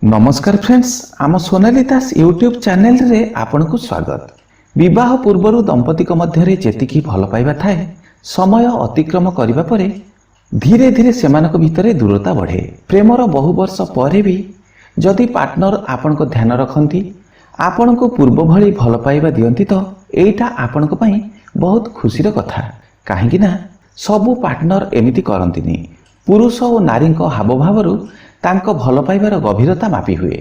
नमस्कार फ्रेंड्स, आम सोनाली दास YouTube channel रे आपन को स्वागत। विवाह पूर्व दंपति मध्य जेतिकी भल पाइबा थाए समय अतिक्रम करने पर धीरे धीरे सेमानक भितर दूरता बढ़े। प्रेमर बहु वर्ष पर भी जदि पार्टनर आपण को ध्यान रखती आपण को पूर्व भली भल पाइबा दियंती तो एटा आपण को पई बहुत खुशीर कथा। कहीं ना सबू पार्टनर एमिति करंतिनी। पुरुष और नारी हावभाव तांको भल पाइबार गभीरता मापी हुए।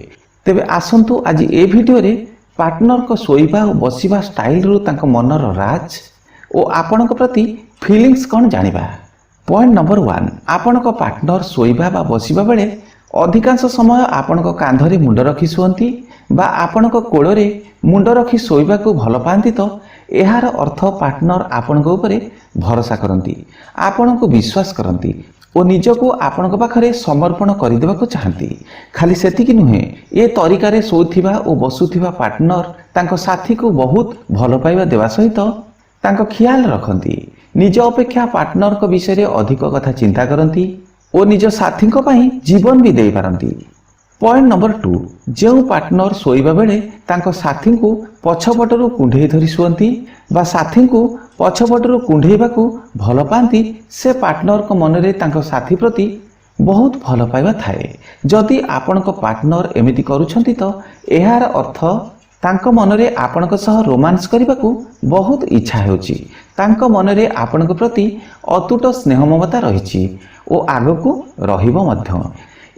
तेबे आसंतु आज ए वीडियो रे पार्टनर को सोइबा और बसिबा स्टाइल रु तांको मनर राज और आपणक प्रति फीलिंग्स कौन जानिबा। पॉइंट नंबर 1, आपणक पार्टनर सोइबा बा बसिबा बेले अधिकांश समय आपणक कांधरे मुंड रखी शुअंती बा आपणक कोड़े मुंड रखी सोइबा को भल पाती तो यार अर्थ पार्टनर आपणक उपरे भरोसा करती, आपण को विश्वास करती और निजको आपण पाखरे समर्पण करदेवा को चाहती। खाली सेतिकी नुहे, ए तरीका शोथिबा और बसुथिबा पार्टनर तांको साथी को बहुत भल पाइबा देवा सहित तांको ख्याल रखती। निज अपेक्षा पार्टनर को विषय अधिक कथा चिंता करती और निज साथी को पई जीवन भी दे पारती। पॉइंट नंबर 2, जो पार्टनर सोइबा बेले तांको साथी को पछपटरू कुंढे धरी शुअंती बा साथी को पछपटरू कुंढेबा को भल पाती, से पार्टनर को मनरे तांको साथी प्रति बहुत भल पाइबा थाए। जदि आपणक पार्टनर एमिति करूछंती तो एहार अर्थ तांको मनरे आपणक सह रोमांस करबा को बहुत इच्छा हेउची। तांको मनरे आपणक प्रति अतुट स्नेह ममता रहिछि और आगको रहिबो मध्य।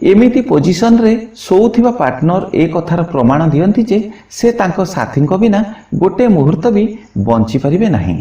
एमिति पोजिशन रे सोउथिबा पार्टनर ए कथार प्रमाण दियंती जे से तांको साथी को बिना गोटे मुहूर्त भी बंची परिबे नाही।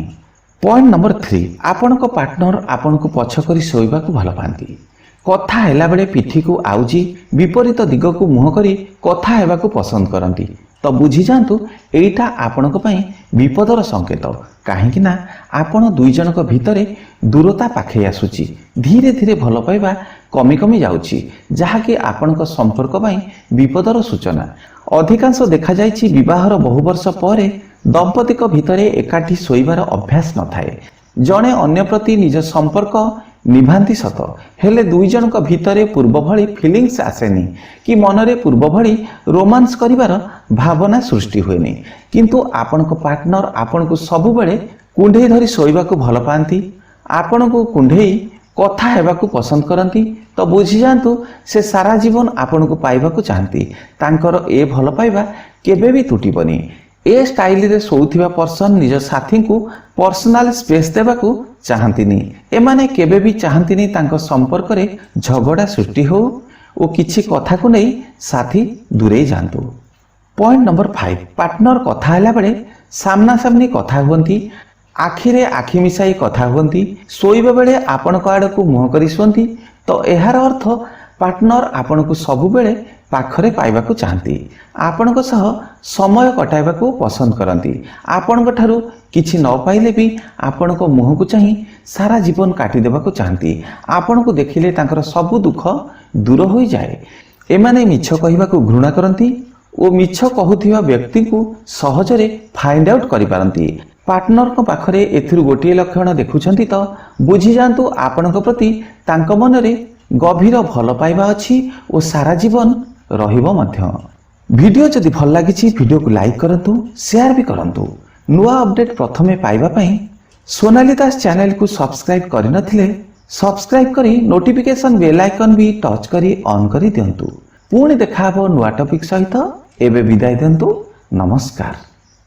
पॉइंट नंबर 3, आपणक पार्टनर आपण को पछ करी सोइबा को भल पाती। कथा हैला बेले पिठी को आउजी विपरीत दिग को मुह करी कथा हेबा को पसंद करती तो बुझी जांतु एइटा आपणक पई विपदर संकेत। कहीं ना आपण दुई जनक भितरे दूरता पाखे आसुची, धीरे धीरे भल पाइबा कमी कमी जाउची, जहाँकि आपणक संपर्क पई विपदर सूचना। अधिकांश देखा जाइछि विवाहर बहु वर्ष पर दंपति भितरे एकाठी सोइबार अभ्यास न थाए। जणे अन्य प्रति निज संपर्क निभांती सत, हेले दुई जनक भितरे पूर्व भली फीलिंग्स आसेनी कि मनरे पूर्व भली रोमांस करिवार भावना सृष्टि हुएनी। किंतु आपणक पार्टनर आपण को सबु बेले कुंढे धरी सोइबा को भल पाती, आपण को कुंढे कथा हेबा को पसंद करती तो बुझी जांतु से सारा जीवन आपण को पाइबा को चाहती। तांकर ए भल पाइबा केबे भी टूटिबनी। ए स्टाइल रे सोउथिबा पर्सन निज साथी को पर्सनल स्पेस देबा को चाहंतिनी। एमाने केबे भी चाहंतिनी तांको संपर्क रे झगड़ा सृष्टि हो और किछि कथा को नहीं साथी दूरे जांतु। पॉइंट नंबर 5, पार्टनर कथा हैला बेले सामना सामनी कथा हुअंती, आखिरे आखि मिसाई कथा हुअंती, सोइबा बेले आपण को आड़ को मुह करी शुअंती तो एहार अर्थ पार्टनर आपण को सबु बेले पाखरे पाइबा को चाहती, आपण को सह समय कटाइबा को पसंद करती। आपण को ठारू किछि न पाइले भी आपण को मुह को चाही सारा जीवन काटी देबा को चाहती। आपण को देखिले तांकर सबु दुख दूर हो जाए। एमाने मिछ कहिबा को घृणा करती और मिछ कहूथिबा व्यक्ति को सहजरे फाइंड आउट करि पारंती। पार्टनर को पाखरे एथिरु गोटिए लक्षण देखुछंती तो बुझी जांतु आपण को प्रति तांको मनरे गभीर भल पाइबा अछि और सारा जीवन रहिबो मध्य। वीडियो जदि भल लागिछि वीडियो को लाइक करंतु, शेयर भी करंतु। नुआ अपडेट प्रथमे पाइबा पई सोनाली दास चैनल को सब्सक्राइब करि नथिले सब्सक्राइब करी नोटिफिकेशन बेल आइकन भी टच करी ऑन करी दियंतु। पुणी देखाबो नुआ टॉपिक सहित। एबे विदाय दियंतु। नमस्कार।